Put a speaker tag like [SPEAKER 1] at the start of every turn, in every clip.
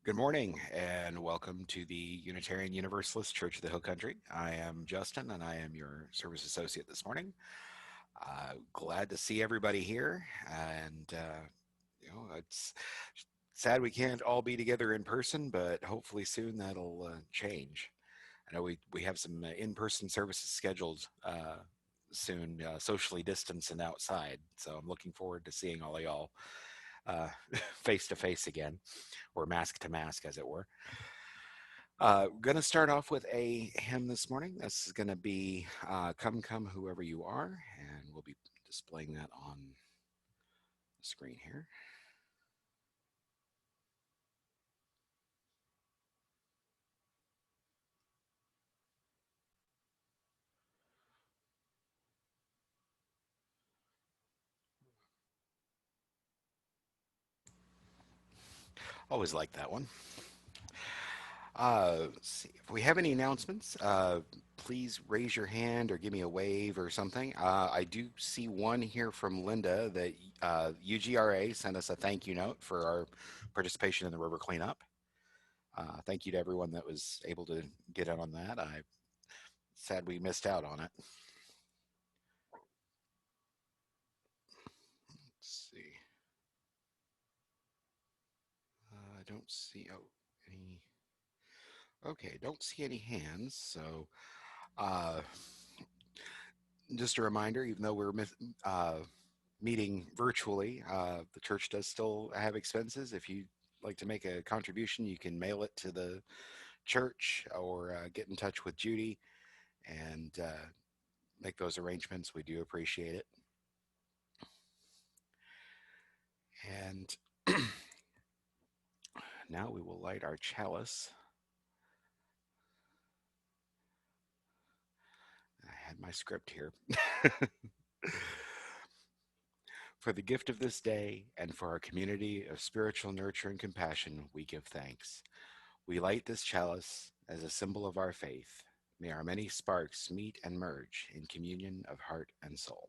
[SPEAKER 1] Good morning and welcome to the Unitarian Universalist Church of the Hill Country. I am Justin and I am your service associate this morning. Glad to see everybody here, and it's sad we can't all be together in person, but hopefully soon that'll change. I know we have some in-person services scheduled soon, socially distanced and outside, so I'm looking forward to seeing all of y'all face to face again, or mask to mask, as it were. Going to start off with a hymn this morning. This is going to be Come, Come, Whoever You Are, and we'll be displaying that on the screen here. Always like that one. Let's see if we have any announcements. Please raise your hand or give me a wave or something. I do see one here from Linda that UGRA sent us a thank you note for our participation in the river cleanup. Thank you to everyone that was able to get in on that. I'm sad we missed out on it. Let's see. I don't see any. Okay, don't see any hands. So, uh, just a reminder, even though we're meeting virtually, the church does still have expenses. If you like to make a contribution, you can mail it to the church or get in touch with Judy and make those arrangements. We do appreciate it. And now we will light our chalice. I had my script here. For the gift of this day and for our community of spiritual nurture and compassion, we give thanks. We light this chalice as a symbol of our faith. May our many sparks meet and merge in communion of heart and soul.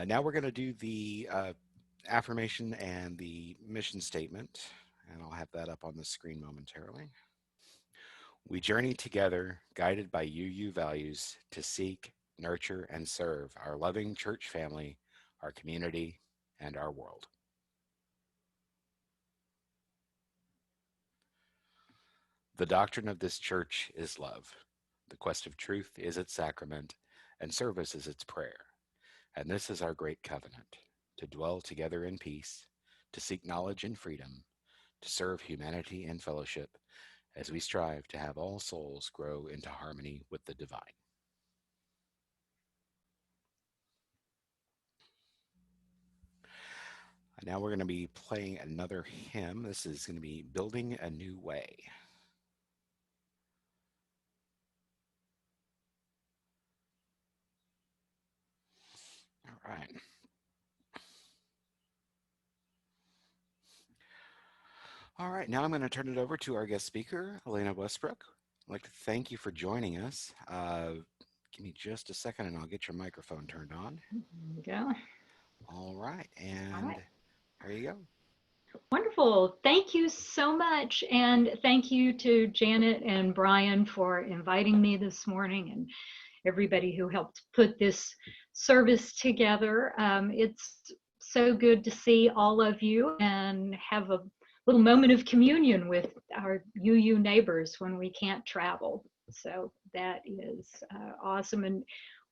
[SPEAKER 1] Now we're going to do the affirmation and the mission statement, and I'll have that up on the screen momentarily. We journey together, guided by UU values, to seek, nurture, and serve our loving church family, our community, and our world. The doctrine of this church is love. The quest of truth is its sacrament, and service is its prayer. And this is our great covenant, to dwell together in peace, to seek knowledge and freedom, to serve humanity and fellowship, as we strive to have all souls grow into harmony with the divine. Now we're going to be playing another hymn. This is going to be Building a New Way. All right. All right, now I'm going to turn it over to our guest speaker, Elena Westbrook. I'd like to thank you for joining us. Give me just a second and I'll get your microphone turned on.
[SPEAKER 2] There you go.
[SPEAKER 1] All right,
[SPEAKER 2] All
[SPEAKER 1] and
[SPEAKER 2] right.
[SPEAKER 1] there you go.
[SPEAKER 2] Wonderful. Thank you so much. And thank you to Janet and Brian for inviting me this morning and everybody who helped put this service together. It's so good to see all of you and have a little moment of communion with our UU neighbors when we can't travel. So that is awesome. And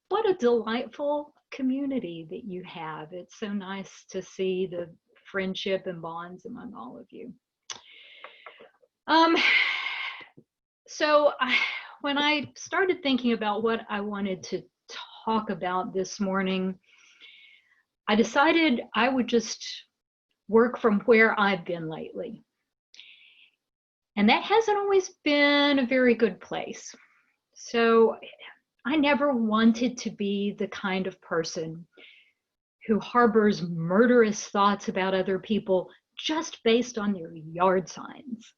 [SPEAKER 2] what a delightful community that you have. It's so nice to see the friendship and bonds among all of you. Um, so when I started thinking about what I wanted to talk about this morning, I decided I would just work from where I've been lately. And that hasn't always been a very good place. So I never wanted to be the kind of person who harbors murderous thoughts about other people just based on their yard signs.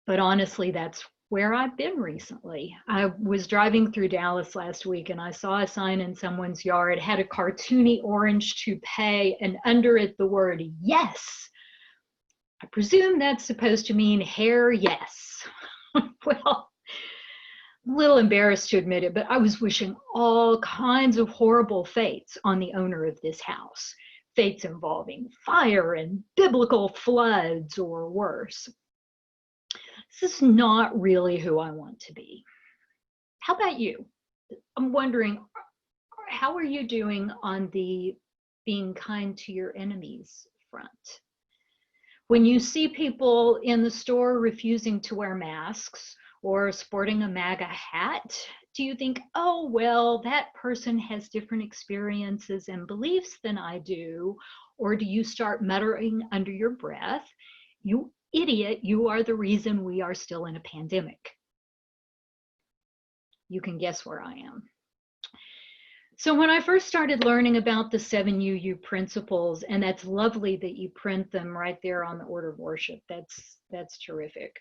[SPEAKER 2] But honestly, that's where I've been recently. I was driving through Dallas last week and I saw a sign in someone's yard, had a cartoony orange toupee, and under it the word yes. I presume that's supposed to mean hair yes. Well, a little embarrassed to admit it, but I was wishing all kinds of horrible fates on the owner of this house. Fates involving fire and biblical floods or worse. This is not really who I want to be. How about you? I'm wondering, how are you doing on the being kind to your enemies front? When you see people in the store refusing to wear masks or sporting a MAGA hat, do you think, oh, well, that person has different experiences and beliefs than I do? Or do you start muttering under your breath, you idiot, you are the reason we are still in a pandemic? You can guess where I am. So when I first started learning about the 7 UU principles, and that's lovely that you print them right there on the order of worship. That's terrific.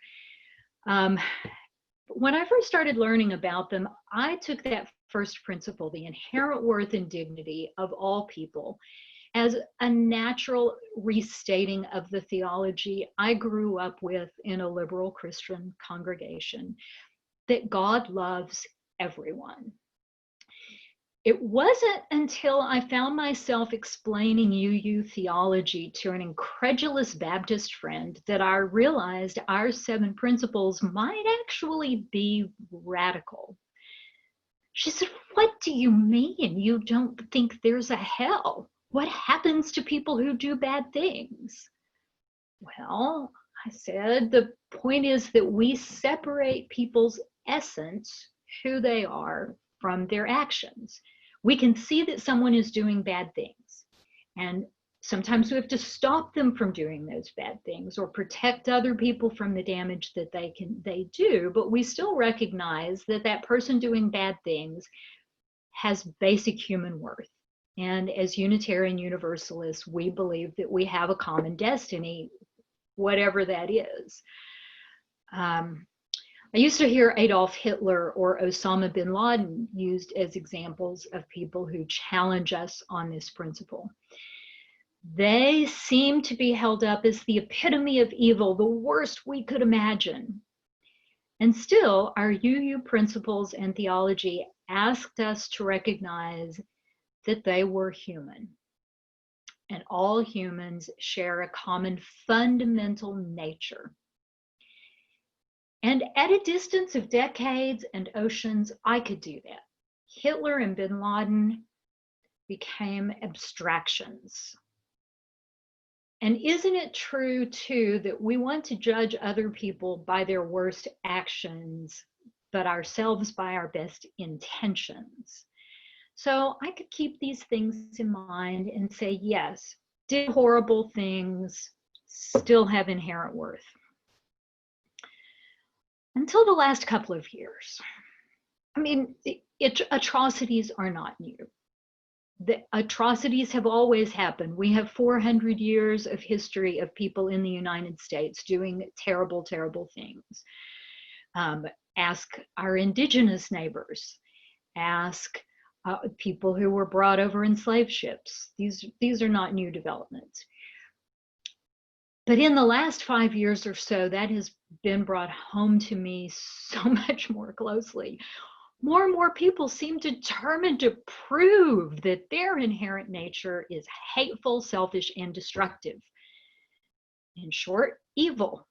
[SPEAKER 2] When I first started learning about them, I took that first principle, the inherent worth and dignity of all people, as a natural restating of the theology I grew up with in a liberal Christian congregation, that God loves everyone. It wasn't until I found myself explaining UU theology to an incredulous Baptist friend that I realized our 7 principles might actually be radical. She said, "What do you mean you don't think there's a hell? What happens to people who do bad things?" Well, I said, the point is that we separate people's essence, who they are, from their actions. We can see that someone is doing bad things, and sometimes we have to stop them from doing those bad things or protect other people from the damage that they do, but we still recognize that that person doing bad things has basic human worth. And as Unitarian Universalists, we believe that we have a common destiny, whatever that is. I used to hear Adolf Hitler or Osama bin Laden used as examples of people who challenge us on this principle. They seem to be held up as the epitome of evil, the worst we could imagine. And still, our UU principles and theology asked us to recognize that they were human. And all humans share a common fundamental nature. And at a distance of decades and oceans, I could do that. Hitler and bin Laden became abstractions. And isn't it true, too, that we want to judge other people by their worst actions, but ourselves by our best intentions? So I could keep these things in mind and say, yes, did horrible things, still have inherent worth. Until the last couple of years. I mean, atrocities are not new. The atrocities have always happened. We have 400 years of history of people in the United States doing terrible, terrible things. Ask our indigenous neighbors. Ask people who were brought over in slave ships. These are not new developments. But in the last 5 years or so, that has been brought home to me so much more closely. More and more people seem determined to prove that their inherent nature is hateful, selfish, and destructive. In short, evil.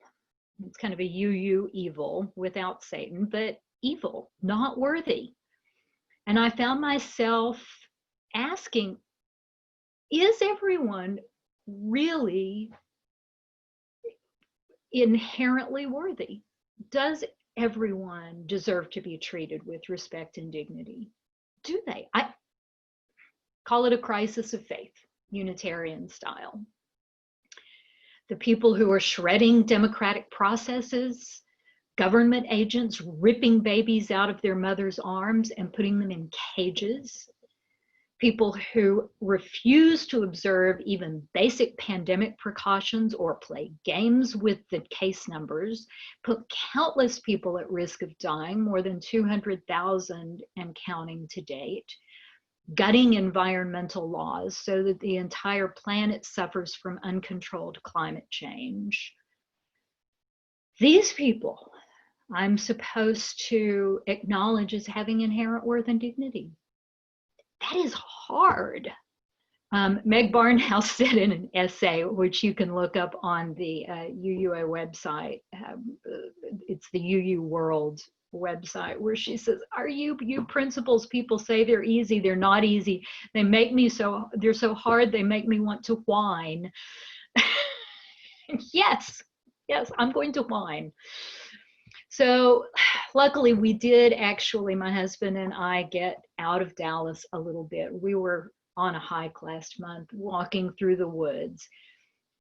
[SPEAKER 2] It's kind of a UU evil without Satan, but evil, not worthy. And I found myself asking, is everyone really inherently worthy? Does everyone deserve to be treated with respect and dignity? Do they? I call it a crisis of faith, Unitarian style. The people who are shredding democratic processes, government agents ripping babies out of their mother's arms and putting them in cages, people who refuse to observe even basic pandemic precautions or play games with the case numbers, put countless people at risk of dying, more than 200,000 and counting to date, gutting environmental laws so that the entire planet suffers from uncontrolled climate change. These people I'm supposed to acknowledge as having inherent worth and dignity. That is hard. Meg Barnhouse said in an essay, which you can look up on the UUA website, it's the UU World website, where she says, "Are you principles people say they're easy? They're not easy. They make me so, they're so hard, they make me want to whine." Yes, I'm going to whine. So luckily we did actually, my husband and I, get out of Dallas a little bit. We were on a hike last month, walking through the woods.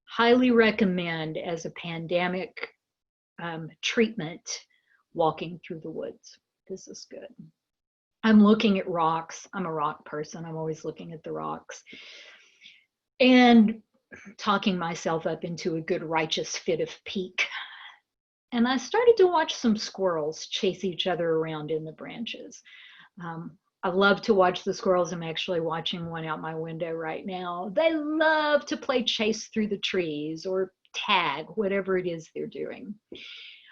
[SPEAKER 2] Highly recommend as a pandemic treatment, walking through the woods. This is good. I'm looking at rocks. I'm a rock person. I'm always looking at the rocks. And talking myself up into a good righteous fit of pique. And I started to watch some squirrels chase each other around in the branches. I love to watch the squirrels. I'm actually watching one out my window right now. They love to play chase through the trees or tag, whatever it is they're doing.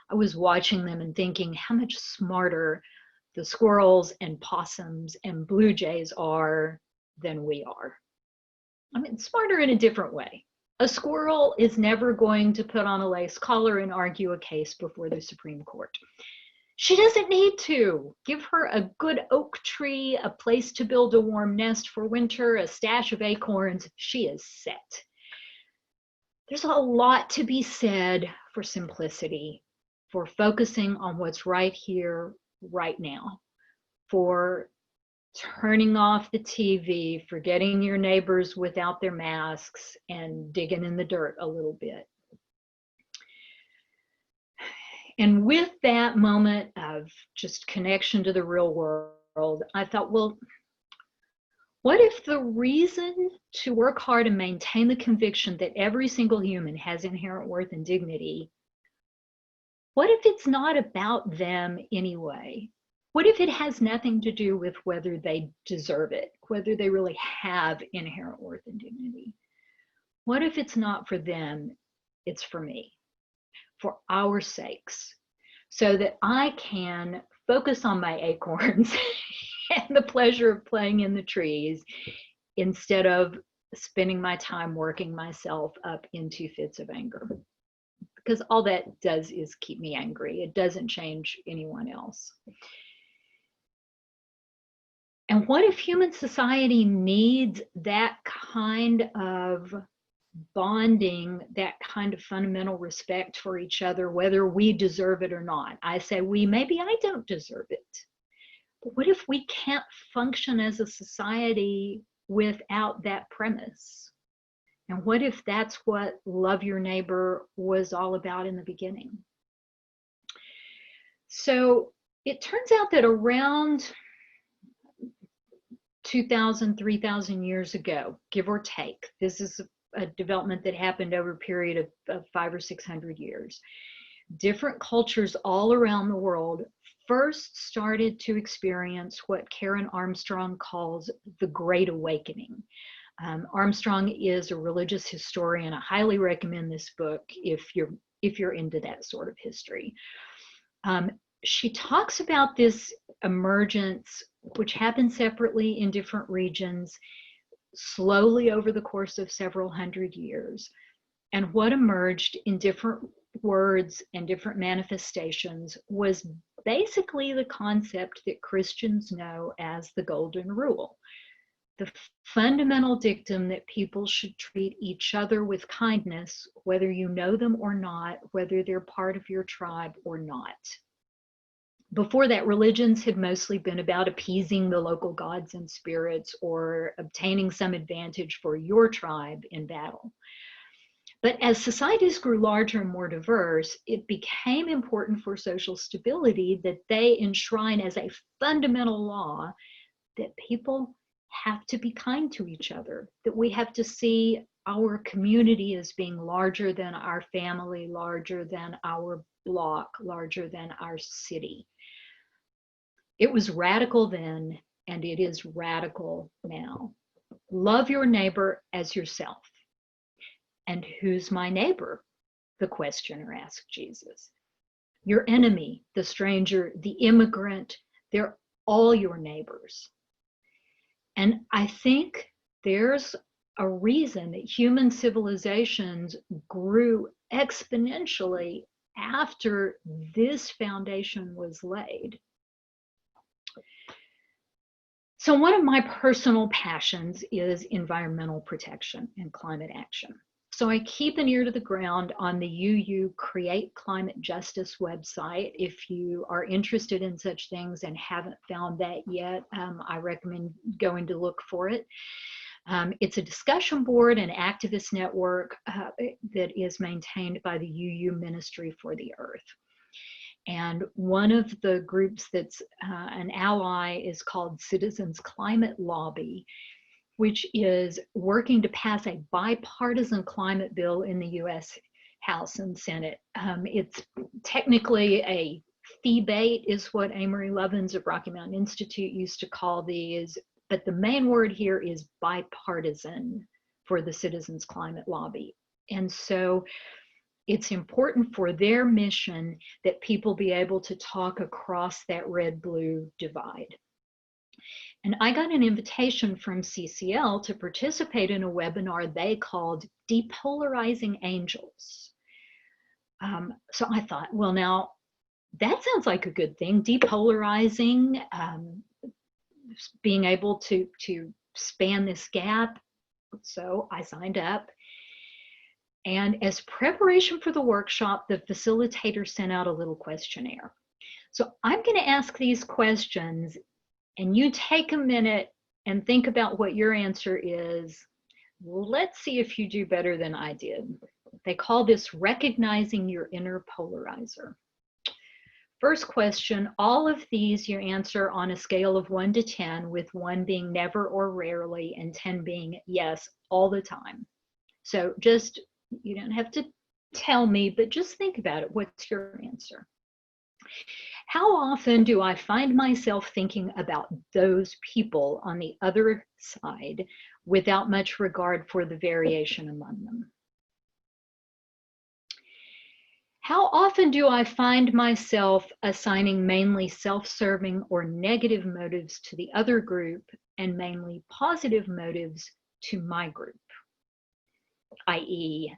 [SPEAKER 2] I was watching them and thinking how much smarter the squirrels and possums and blue jays are than we are. I mean, smarter in a different way. A squirrel is never going to put on a lace collar and argue a case before the Supreme Court. She doesn't need to. Give her a good oak tree, a place to build a warm nest for winter, a stash of acorns. She is set. There's a lot to be said for simplicity, for focusing on what's right here, right now, for turning off the TV, forgetting your neighbors without their masks, and digging in the dirt a little bit. And with that moment of just connection to the real world, I thought, well, what if the reason to work hard and maintain the conviction that every single human has inherent worth and dignity, what if it's not about them anyway? What if it has nothing to do with whether they deserve it, whether they really have inherent worth and dignity? What if it's not for them, it's for me, for our sakes, so that I can focus on my acorns and the pleasure of playing in the trees instead of spending my time working myself up into fits of anger? Because all that does is keep me angry. It doesn't change anyone else. And what if human society needs that kind of bonding, that kind of fundamental respect for each other, whether we deserve it or not? I say we, maybe I don't deserve it. But what if we can't function as a society without that premise? And what if that's what love your neighbor was all about in the beginning? So it turns out that around 2,000, 3,000 years ago, give or take, this is a development that happened over a period of 500 or 600 years. Different cultures all around the world first started to experience what Karen Armstrong calls the Great Awakening. Armstrong is a religious historian. I highly recommend this book if you're into that sort of history. She talks about this emergence, which happened separately in different regions, slowly over the course of several hundred years. And what emerged in different words and different manifestations was basically the concept that Christians know as the Golden Rule. The fundamental dictum that people should treat each other with kindness, whether you know them or not, whether they're part of your tribe or not. Before that, religions had mostly been about appeasing the local gods and spirits or obtaining some advantage for your tribe in battle. But as societies grew larger and more diverse, it became important for social stability that they enshrine as a fundamental law that people have to be kind to each other, that we have to see our community as being larger than our family, larger than our block, larger than our city. It was radical then, and it is radical now. Love your neighbor as yourself. And who's my neighbor? The questioner asked Jesus. Your enemy, the stranger, the immigrant, they're all your neighbors. And I think there's a reason that human civilizations grew exponentially after this foundation was laid. So, one of my personal passions is environmental protection and climate action. So, I keep an ear to the ground on the UU Create Climate Justice website. If you are interested in such things and haven't found that yet, I recommend going to look for it. It's a discussion board and activist network that is maintained by the UU Ministry for the Earth. And one of the groups that's an ally is called Citizens Climate Lobby, which is working to pass a bipartisan climate bill in the US House and Senate. It's technically a debate, is what Amory Lovins of Rocky Mountain Institute used to call these, but the main word here is bipartisan for the Citizens Climate Lobby. And so it's important for their mission that people be able to talk across that red-blue divide. And I got an invitation from CCL to participate in a webinar they called Depolarizing Angels. So I thought, well, now that sounds like a good thing, depolarizing, being able to span this gap. So I signed up. And as preparation for the workshop, the facilitator sent out a little questionnaire. So I'm going to ask these questions, and you take a minute and think about what your answer is. Let's see if you do better than I did. They call this recognizing your inner polarizer. First question, all of these you answer on a scale of 1 to 10, with 1 being never or rarely and 10 being yes, all the time. So just, you don't have to tell me, but just think about it. What's your answer? How often do I find myself thinking about those people on the other side without much regard for the variation among them? How often do I find myself assigning mainly self-serving or negative motives to the other group and mainly positive motives to my group? i.e.,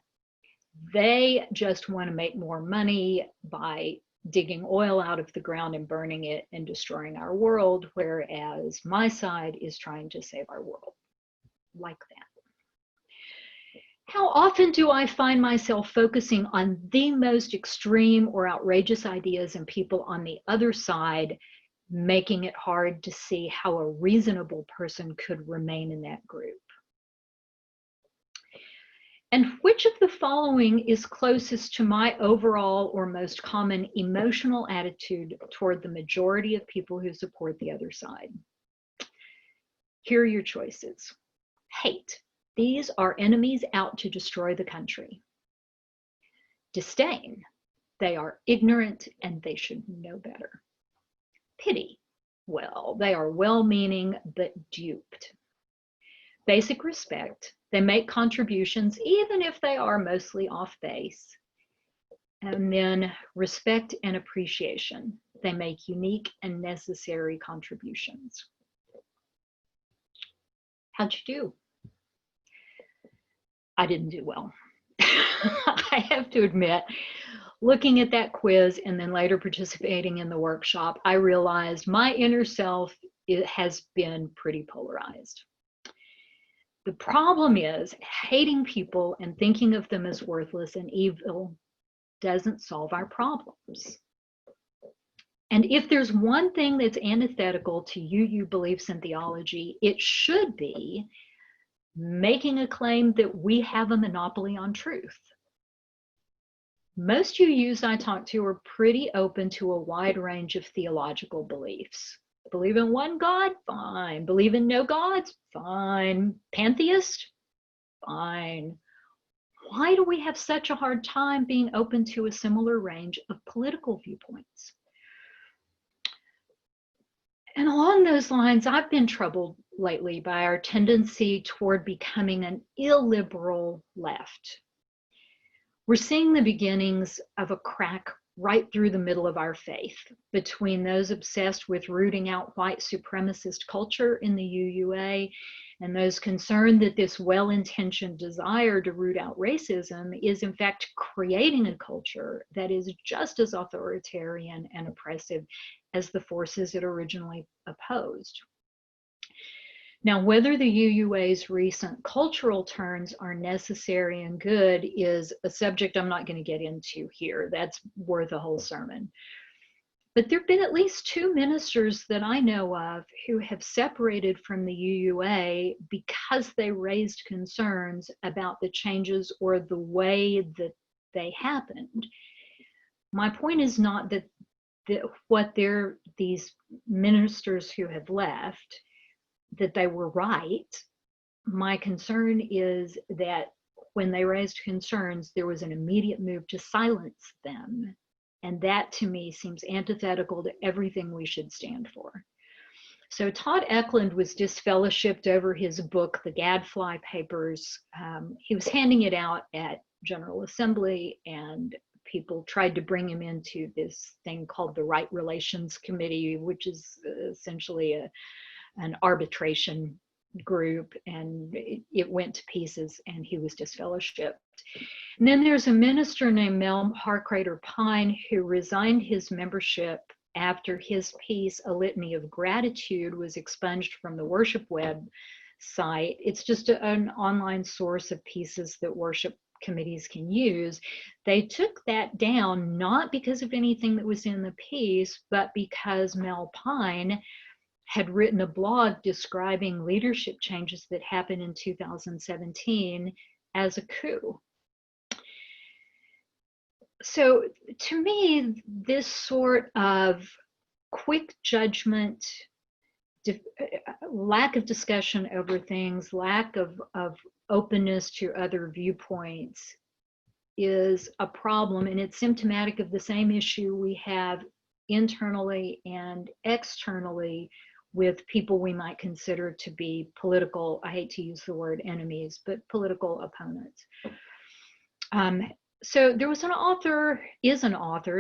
[SPEAKER 2] they just want to make more money by digging oil out of the ground and burning it and destroying our world, whereas my side is trying to save our world. Like that. How often do I find myself focusing on the most extreme or outrageous ideas and people on the other side, making it hard to see how a reasonable person could remain in that group? And which of the following is closest to my overall or most common emotional attitude toward the majority of people who support the other side? Here are your choices. Hate. These are enemies out to destroy the country. Disdain. They are ignorant and they should know better. Pity. Well, they are well-meaning but duped. Basic respect. They make contributions even if they are mostly off base. And then respect and appreciation. They make unique and necessary contributions. How'd you do? I didn't do well. I have to admit, looking at that quiz and then later participating in the workshop, I realized my inner self has been pretty polarized. The problem is hating people and thinking of them as worthless and evil doesn't solve our problems. And if there's one thing that's antithetical to UU beliefs and theology, it should be making a claim that we have a monopoly on truth. Most UUs I talk to are pretty open to a wide range of theological beliefs. Believe in one God? Fine. Believe in no gods? Fine. Pantheist? Fine. Why do we have such a hard time being open to a similar range of political viewpoints? And along those lines, I've been troubled lately by our tendency toward becoming an illiberal left. We're seeing the beginnings of a crack right through the middle of our faith between those obsessed with rooting out white supremacist culture in the UUA and those concerned that this well-intentioned desire to root out racism is in fact creating a culture that is just as authoritarian and oppressive as the forces it originally opposed. Now, whether the UUA's recent cultural turns are necessary and good is a subject I'm not going to get into here. That's worth a whole sermon. But there have been at least two ministers that I know of who have separated from the UUA because they raised concerns about the changes or the way that they happened. My point is not that these ministers who have left, that they were right. My concern is that when they raised concerns, there was an immediate move to silence them. And that to me seems antithetical to everything we should stand for. So Todd Eklund was disfellowshipped over his book, The Gadfly Papers. He was handing it out at General Assembly, and people tried to bring him into this thing called the Right Relations Committee, which is essentially an arbitration group, and it went to pieces and he was disfellowshipped. And then there's a minister named Mel Harcrater Pine who resigned his membership after his piece, A Litany of Gratitude, was expunged from the worship web site. It's just an online source of pieces that worship committees can use. They took that down not because of anything that was in the piece, but because Mel Pine had written a blog describing leadership changes that happened in 2017 as a coup. So to me, this sort of quick judgment, lack of discussion over things, lack of openness to other viewpoints is a problem, and it's symptomatic of the same issue we have internally and externally with people we might consider to be political, I hate to use the word enemies, but political opponents. So there was an author,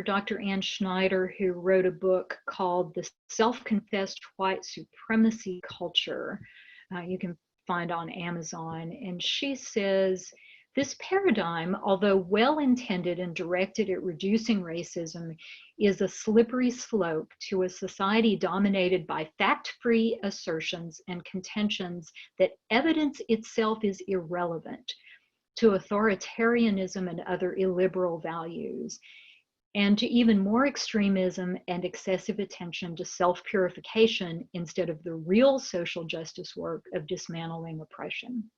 [SPEAKER 2] Dr. Ann Schneider, who wrote a book called The Self-Confessed White Supremacy Culture. You can find on Amazon. And she says, this paradigm, although well-intended and directed at reducing racism, is a slippery slope to a society dominated by fact-free assertions and contentions that evidence itself is irrelevant, to authoritarianism and other illiberal values, and to even more extremism and excessive attention to self-purification instead of the real social justice work of dismantling oppression.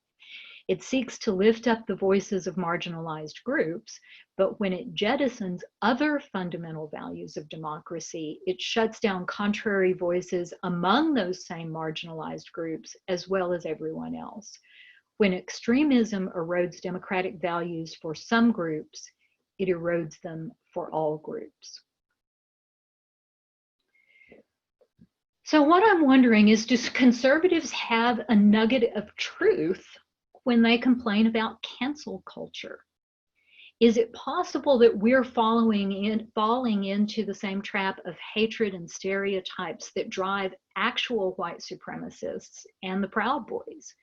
[SPEAKER 2] It seeks to lift up the voices of marginalized groups, but when it jettisons other fundamental values of democracy, it shuts down contrary voices among those same marginalized groups as well as everyone else. When extremism erodes democratic values for some groups, it erodes them for all groups. So what I'm wondering is, do conservatives have a nugget of truth when they complain about cancel culture? Is it possible that we're falling into the same trap of hatred and stereotypes that drive actual white supremacists and the Proud Boys?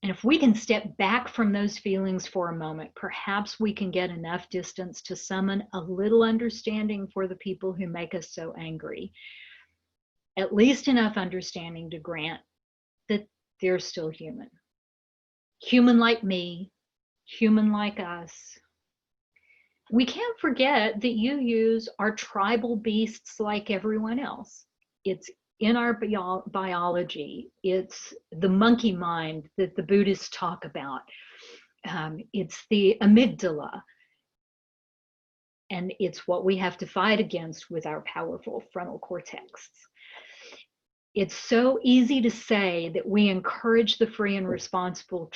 [SPEAKER 2] And if we can step back from those feelings for a moment, perhaps we can get enough distance to summon a little understanding for the people who make us so angry. At least enough understanding to grant that they're still human. Human like me, human like us. We can't forget that UUs are tribal beasts like everyone else. It's in our biology. It's the monkey mind that the Buddhists talk about. It's the amygdala. And it's what we have to fight against with our powerful frontal cortex. It's so easy to say that we encourage the free and responsible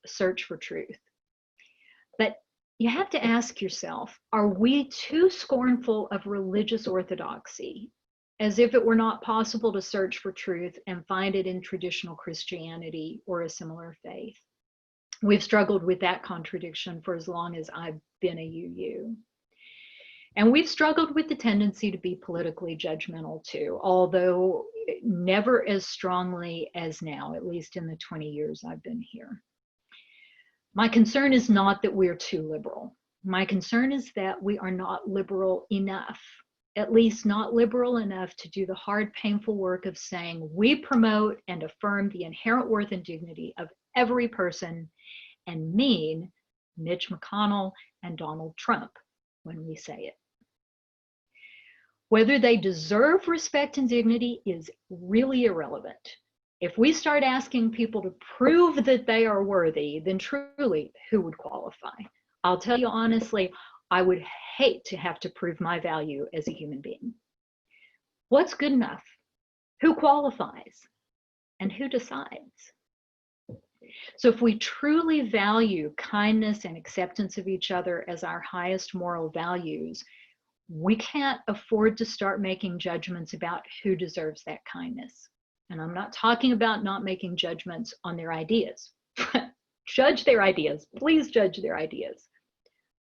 [SPEAKER 2] search for truth. But you have to ask yourself, are we too scornful of religious orthodoxy, as if it were not possible to search for truth and find it in traditional Christianity or a similar faith? We've struggled with that contradiction for as long as I've been a UU. And we've struggled with the tendency to be politically judgmental too, although never as strongly as now, at least in the 20 years I've been here. My concern is not that we're too liberal. My concern is that we are not liberal enough, at least not liberal enough to do the hard, painful work of saying we promote and affirm the inherent worth and dignity of every person and mean Mitch McConnell and Donald Trump when we say it. Whether they deserve respect and dignity is really irrelevant. If we start asking people to prove that they are worthy, then truly, who would qualify? I'll tell you honestly, I would hate to have to prove my value as a human being. What's good enough? Who qualifies? And who decides? So if we truly value kindness and acceptance of each other as our highest moral values, we can't afford to start making judgments about who deserves that kindness. And I'm not talking about not making judgments on their ideas. Judge their ideas, please judge their ideas,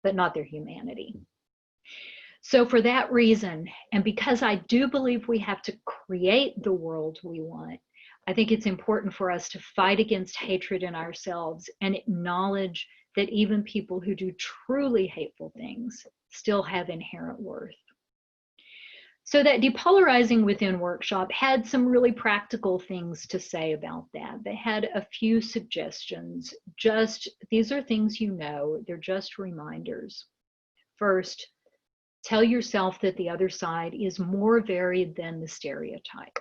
[SPEAKER 2] but not their humanity. So for that reason, and because I do believe we have to create the world we want, I think it's important for us to fight against hatred in ourselves and acknowledge that even people who do truly hateful things still have inherent worth. So that Depolarizing Within workshop had some really practical things to say about that. They had a few suggestions. These are things you know, they're just reminders. First, tell yourself that the other side is more varied than the stereotype.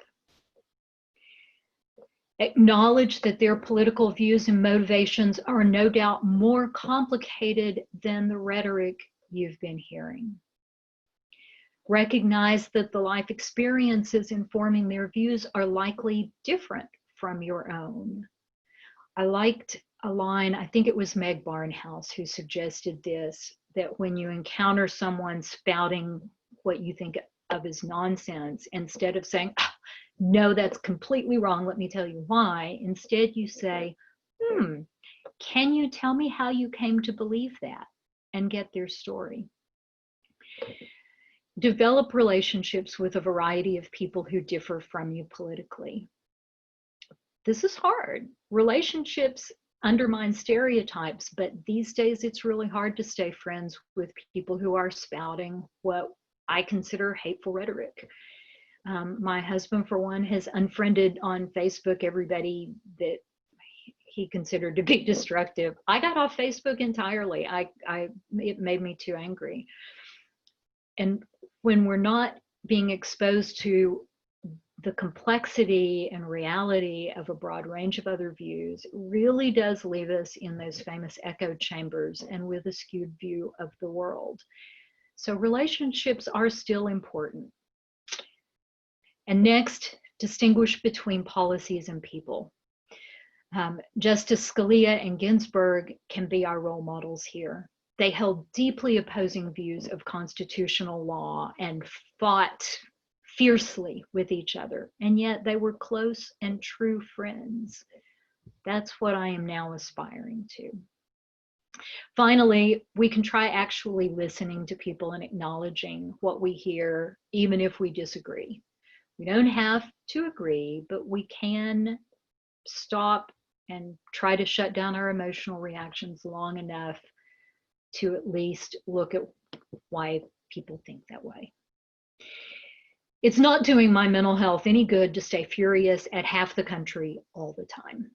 [SPEAKER 2] Acknowledge that their political views and motivations are no doubt more complicated than the rhetoric you've been hearing. Recognize that the life experiences informing their views are likely different from your own. I liked a line, I think it was Meg Barnhouse who suggested this, that when you encounter someone spouting what you think of as nonsense, instead of saying, oh, no, that's completely wrong, let me tell you why, instead you say, can you tell me how you came to believe that? And get their story. Develop relationships with a variety of people who differ from you politically. This is hard. Relationships undermine stereotypes, but these days it's really hard to stay friends with people who are spouting what I consider hateful rhetoric. My husband, for one, has unfriended on Facebook everybody that he considered to be destructive. I got off Facebook entirely. It made me too angry. And when we're not being exposed to the complexity and reality of a broad range of other views, it really does leave us in those famous echo chambers and with a skewed view of the world. So relationships are still important. And next, distinguish between policies and people. Justice Scalia and Ginsburg can be our role models here. They held deeply opposing views of constitutional law and fought fiercely with each other, and yet they were close and true friends. That's what I am now aspiring to. Finally, we can try actually listening to people and acknowledging what we hear, even if we disagree. We don't have to agree, but we can stop and try to shut down our emotional reactions long enough to at least look at why people think that way. It's not doing my mental health any good to stay furious at half the country all the time.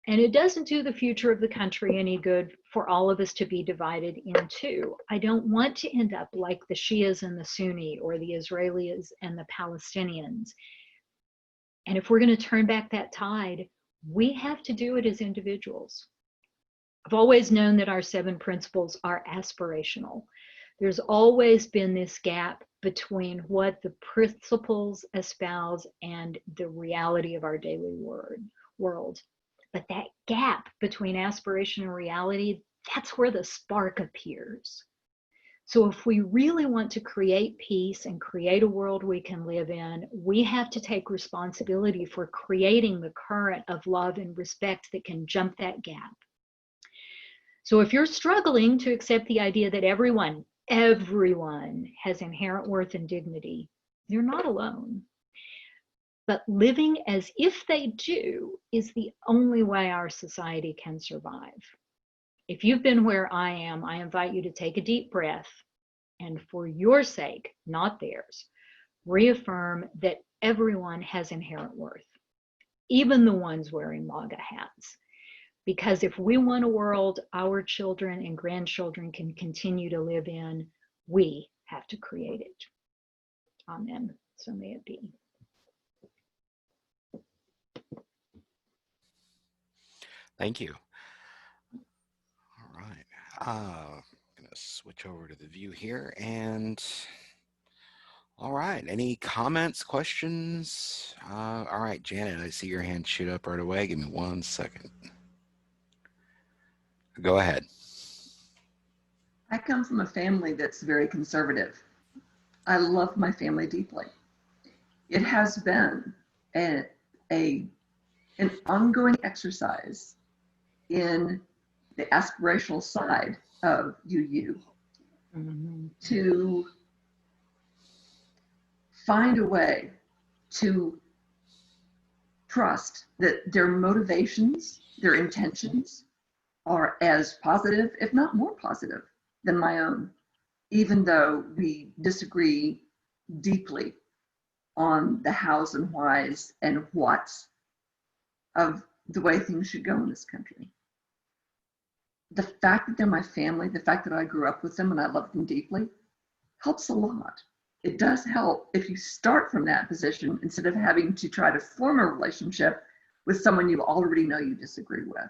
[SPEAKER 2] And it doesn't do the future of the country any good for all of us to be divided in two. I don't want to end up like the Shias and the Sunni, or the Israelis and the Palestinians. And if we're going to turn back that tide, we have to do it as individuals. I've always known that our 7 principles are aspirational. There's always been this gap between what the principles espouse and the reality of our daily world. But that gap between aspiration and reality, that's where the spark appears. So if we really want to create peace and create a world we can live in, we have to take responsibility for creating the current of love and respect that can jump that gap. So if you're struggling to accept the idea that everyone has inherent worth and dignity, you're not alone. But living as if they do is the only way our society can survive. If you've been where I am, I invite you to take a deep breath and, for your sake, not theirs, reaffirm that everyone has inherent worth, even the ones wearing MAGA hats. Because if we want a world our children and grandchildren can continue to live in, we have to create it. Amen. So may it be.
[SPEAKER 1] Thank you. All right. I'm going to switch over to the view here. And all right. Any comments, questions? All right, Janet, I see your hand shoot up right away. Give me 1 second. Go ahead.
[SPEAKER 3] I come from a family that's very conservative. I love my family deeply. It has been an ongoing exercise in the aspirational side of UU to find a way to trust that their motivations, their intentions are as positive, if not more positive, than my own, even though we disagree deeply on the hows and whys and whats of the way things should go in this country. The fact that they're my family, the fact that I grew up with them and I love them deeply, helps a lot. It does help if you start from that position instead of having to try to form a relationship with someone you already know you disagree with.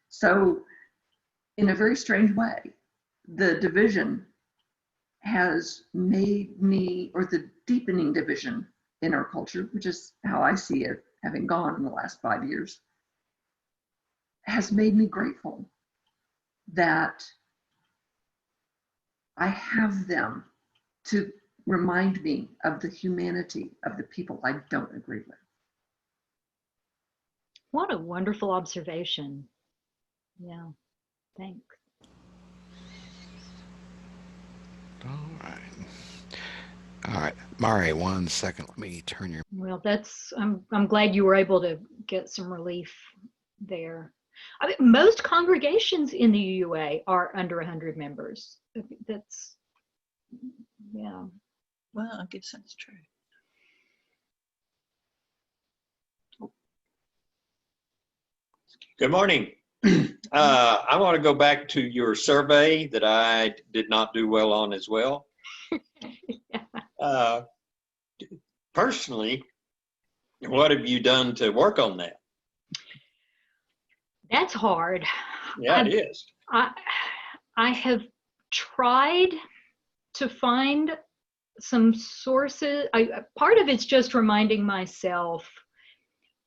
[SPEAKER 3] So in a very strange way, the division has made me, or the deepening division in our culture, which is how I see it, having gone in the last 5 years, has made me grateful that I have them to remind me of the humanity of the people I don't agree with.
[SPEAKER 2] What a wonderful observation. Yeah, thanks.
[SPEAKER 1] All right. All right, Mari, 1 second. Let me turn your.
[SPEAKER 2] Well, I'm glad you were able to get some relief there. I mean, most congregations in the UUA are under 100 members. That's, yeah.
[SPEAKER 4] Well, I guess that's true.
[SPEAKER 5] Good morning. I want to go back to your survey that I did not do well on as well. Personally, what have you done to work on that?
[SPEAKER 2] That's hard.
[SPEAKER 5] Yeah, it is.
[SPEAKER 2] I have tried to find some sources. Part of it's just reminding myself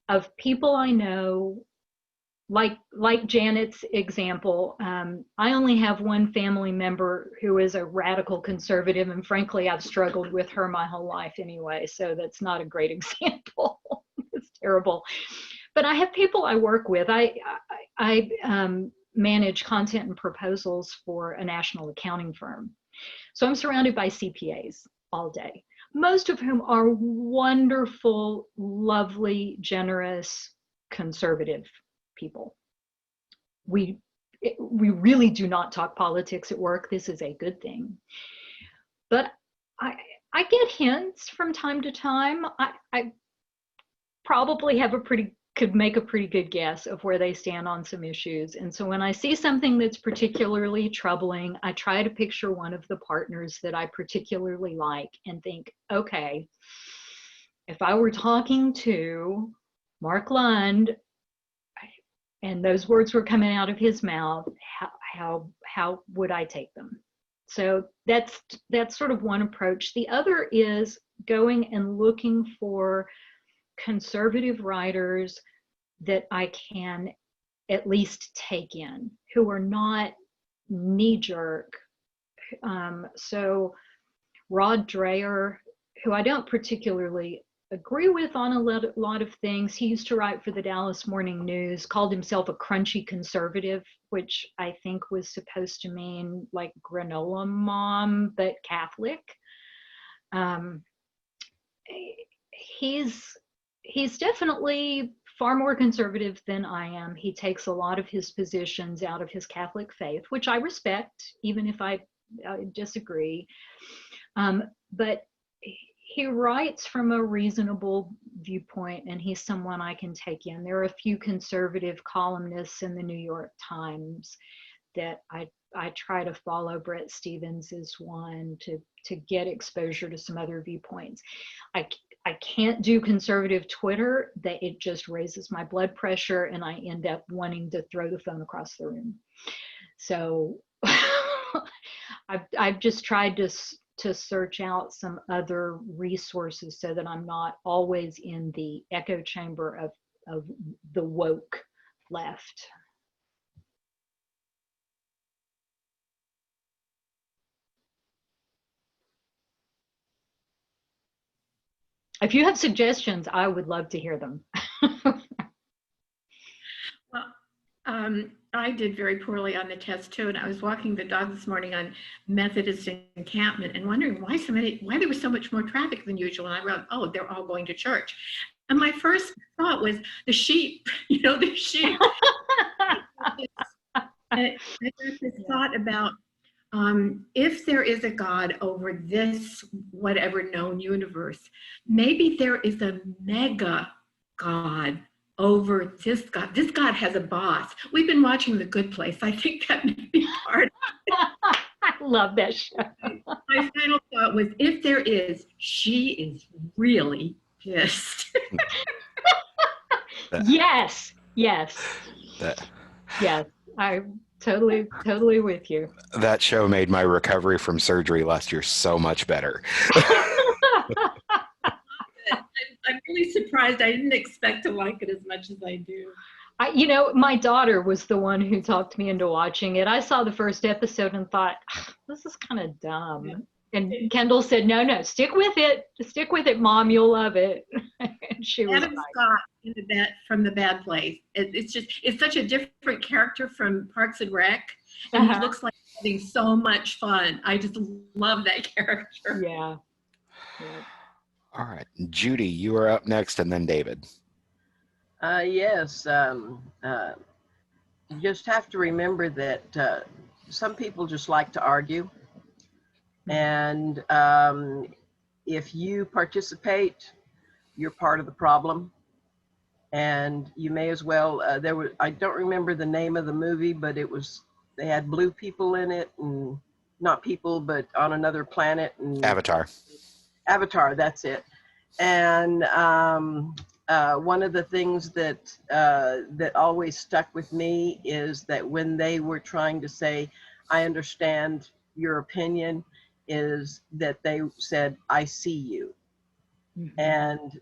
[SPEAKER 2] of people I know, like Janet's example. I only have one family member who is a radical conservative, and frankly, I've struggled with her my whole life anyway, so that's not a great example. It's terrible. But I have people I work with. I manage content and proposals for a national accounting firm. So I'm surrounded by CPAs all day, most of whom are wonderful, lovely, generous, conservative people. We really do not talk politics at work. This is a good thing. But I get hints from time to time. I probably could make a pretty good guess of where they stand on some issues. And so when I see something that's particularly troubling, I try to picture one of the partners that I particularly like and think, okay, if I were talking to Mark Lund and those words were coming out of his mouth, how would I take them? So that's sort of one approach. The other is going and looking for conservative writers that I can at least take in, who are not knee jerk. So Rod Dreher, who I don't particularly agree with on a lot of things. He used to write for the Dallas Morning News, called himself a crunchy conservative, which I think was supposed to mean like granola mom, but Catholic. He's definitely far more conservative than I am. He takes a lot of his positions out of his Catholic faith, which I respect, even if I disagree. But he writes from a reasonable viewpoint, and he's someone I can take in. There are a few conservative columnists in the New York Times that I try to follow. Brett Stevens is one, to get exposure to some other viewpoints. I can't do conservative Twitter. That it just raises my blood pressure, and I end up wanting to throw the phone across the room. So I've just tried to search out some other resources so that I'm not always in the echo chamber of the woke left. If you have suggestions, I would love to hear them.
[SPEAKER 6] Well, I did very poorly on the test too, and I was walking the dog this morning on Methodist encampment and wondering why there was so much more traffic than usual. And I wrote, oh, they're all going to church. And my first thought was the sheep, the sheep. I got this thought about if there is a God over this whatever known universe, maybe there is a mega God over this God. This God has a boss. We've been watching The Good Place. I think that may be part of it.
[SPEAKER 2] I love that show.
[SPEAKER 6] My final thought was, if there is, she is really pissed.
[SPEAKER 2] Yes. Yes. I'm totally with you.
[SPEAKER 1] That show made my recovery from surgery last year so much better.
[SPEAKER 6] I'm really surprised. I didn't expect to like it as much as I do.
[SPEAKER 2] My daughter was the one who talked me into watching it. I saw the first episode and thought, this is kind of dumb. Yeah. And Kendall said, no, stick with it, Mom, you'll love it. And she was
[SPEAKER 6] Adam Scott from The Bad Place. It's such a different character from Parks and Rec. And he looks like he's having so much fun. I just love that character.
[SPEAKER 2] Yeah.
[SPEAKER 1] All right, Judy, you are up next, and then David.
[SPEAKER 7] Yes. You just have to remember that some people just like to argue. And if you participate, you're part of the problem. And you may as well, I don't remember the name of the movie, but they had blue people in it, and not people, but on another planet. And Avatar, that's it. And one of the things that always stuck with me is that when they were trying to say, I understand your opinion, is that they said, I see you. Mm-hmm. And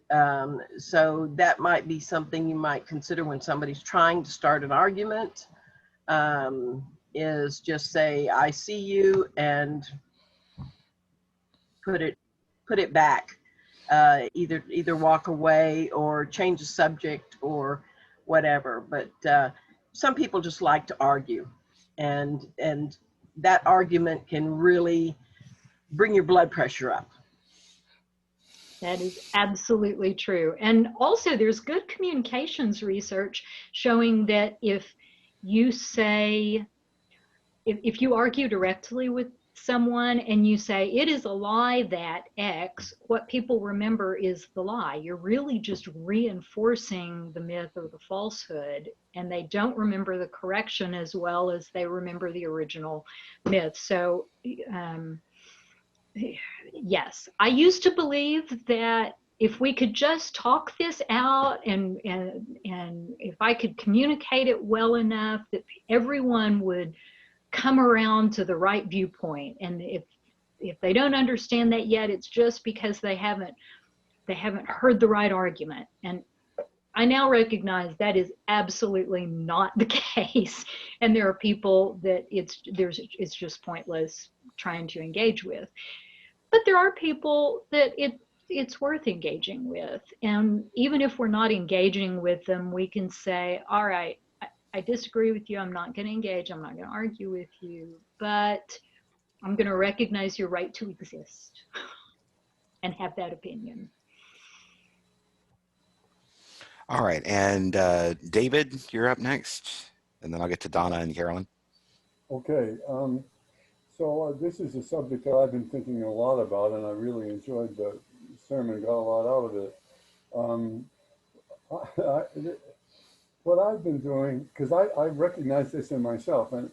[SPEAKER 7] so that might be something you might consider when somebody's trying to start an argument, is just say, I see you, and put it back. Either walk away or change the subject or whatever. But some people just like to argue, and that argument can really bring your blood pressure up.
[SPEAKER 2] That is absolutely true. And also there's good communications research showing that if you argue directly with someone and you say, it is a lie that X, what people remember is the lie. You're really just reinforcing the myth or the falsehood, and they don't remember the correction as well as they remember the original myth. So yes, I used to believe that if we could just talk this out and if I could communicate it well enough, that everyone would come around to the right viewpoint. And if they don't understand that yet, it's just because they haven't heard the right argument. And I now recognize that is absolutely not the case. And there are people that it's just pointless trying to engage with. But there are people that it's worth engaging with. And even if we're not engaging with them, we can say, all right, I disagree with you. I'm not going to engage. I'm not going to argue with you, but I'm going to recognize your right to exist and have that opinion.
[SPEAKER 1] All right. And David, you're up next. And then I'll get to Donna and Carolyn.
[SPEAKER 8] Okay. So this is a subject that I've been thinking a lot about, and I really enjoyed the sermon, got a lot out of it. What I've been doing, because I recognize this in myself, and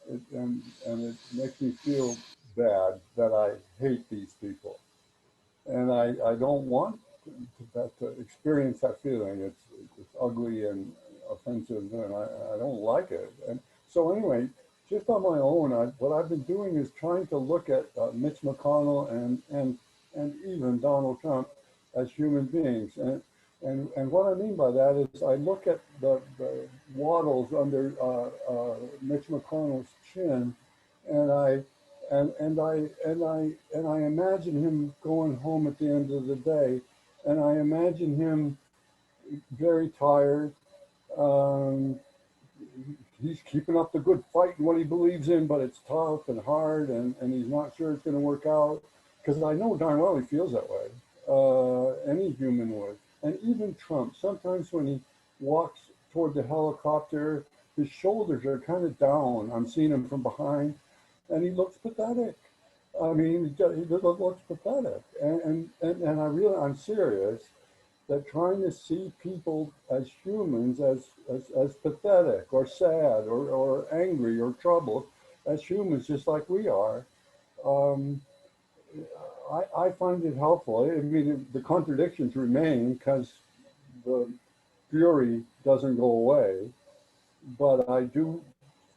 [SPEAKER 8] it makes me feel bad that I hate these people, and I don't want to experience that feeling. It's ugly and offensive, and I don't like it. And so anyway, just on my own, what I've been doing is trying to look at Mitch McConnell and even Donald Trump as human beings. And what I mean by that is I look at the wattles under Mitch McConnell's chin, and I imagine him going home at the end of the day, and I imagine him very tired. He's keeping up the good fight in what he believes in, but it's tough and hard, and he's not sure it's going to work out, because I know darn well he feels that way. Any human would. And even Trump, sometimes when he walks toward the helicopter, his shoulders are kind of down. I'm seeing him from behind, and he looks pathetic. I mean, he looks pathetic. And I'm serious, that trying to see people as humans, as pathetic or sad or angry or troubled, as humans just like we are, I find it helpful. I mean, the contradictions remain because the fury doesn't go away, but I do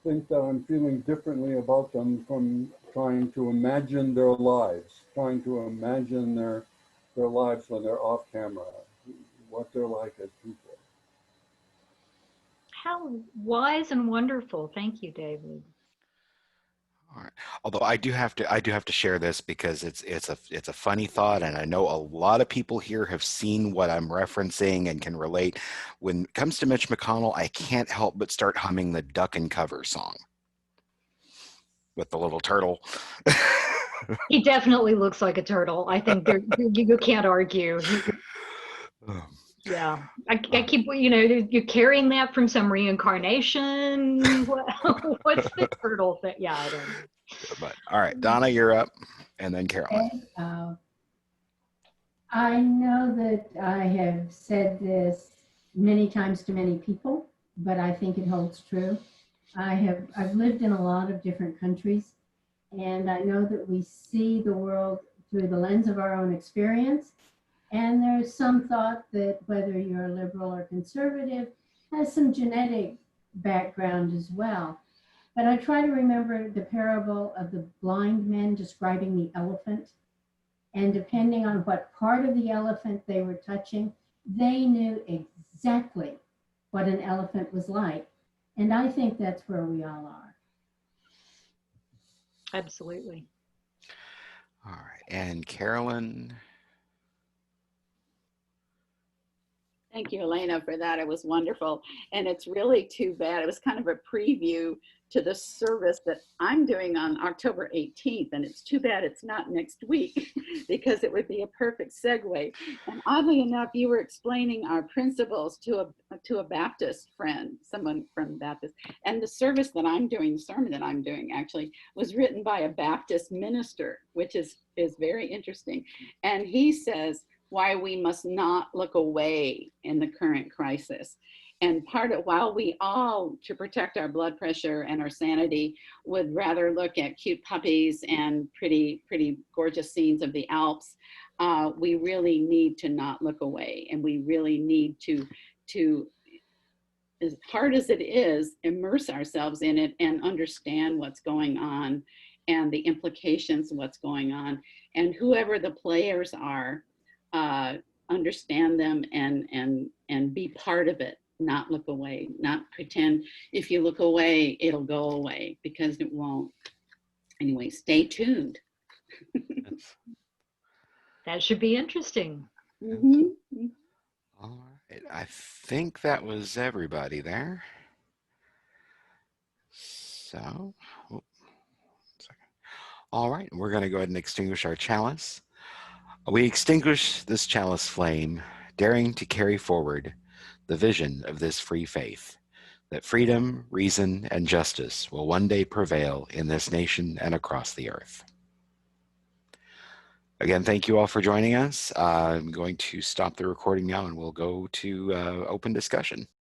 [SPEAKER 8] think that I'm feeling differently about them from trying to imagine their lives, trying to imagine their lives when they're off camera, what they're like as people.
[SPEAKER 2] How wise and wonderful. Thank you, David.
[SPEAKER 1] All right. Although I do have to share this because it's a funny thought, and I know a lot of people here have seen what I'm referencing and can relate. When it comes to Mitch McConnell, I can't help but start humming the Duck and Cover song with the little turtle.
[SPEAKER 2] He definitely looks like a turtle. I think you can't argue. Yeah, I keep, you're carrying that from some reincarnation. What's the turtle thing? Yeah, I don't know.
[SPEAKER 1] But all right, Donna, you're up, and then Carolyn.
[SPEAKER 9] Okay. I know that I have said this many times to many people, but I think it holds true. I've lived in a lot of different countries, and I know that we see the world through the lens of our own experience. And there's some thought that whether you're liberal or conservative has some genetic background as well. But I try to remember the parable of the blind men describing the elephant. And depending on what part of the elephant they were touching, they knew exactly what an elephant was like. And I think that's where we all are.
[SPEAKER 2] Absolutely.
[SPEAKER 1] All right, and Carolyn.
[SPEAKER 4] Thank you, Elena, for that. It was wonderful. And it's really too bad. It was kind of a preview to the service that I'm doing on October 18th. And it's too bad it's not next week because it would be a perfect segue. And oddly enough, you were explaining our principles to a Baptist friend, someone from Baptist. And the service that I'm doing, the sermon that I'm doing actually, was written by a Baptist minister, which is very interesting. And he says, why we must not look away in the current crisis. And while we all, to protect our blood pressure and our sanity, would rather look at cute puppies and pretty gorgeous scenes of the Alps, we really need to not look away. And we really need to as hard as it is, immerse ourselves in it and understand what's going on and the implications of what's going on. And whoever the players are, understand them and be part of it, not look away, not pretend if you look away, it'll go away, because it won't. Anyway, stay tuned.
[SPEAKER 2] That should be interesting.
[SPEAKER 4] Mm-hmm.
[SPEAKER 1] All right. I think that was everybody there. So, oh, all right, we're going to go ahead and extinguish our chalice. We extinguish this chalice flame, daring to carry forward the vision of this free faith, that freedom, reason, and justice will one day prevail in this nation and across the earth. Again, thank you all for joining us. I'm going to stop the recording now and we'll go to open discussion.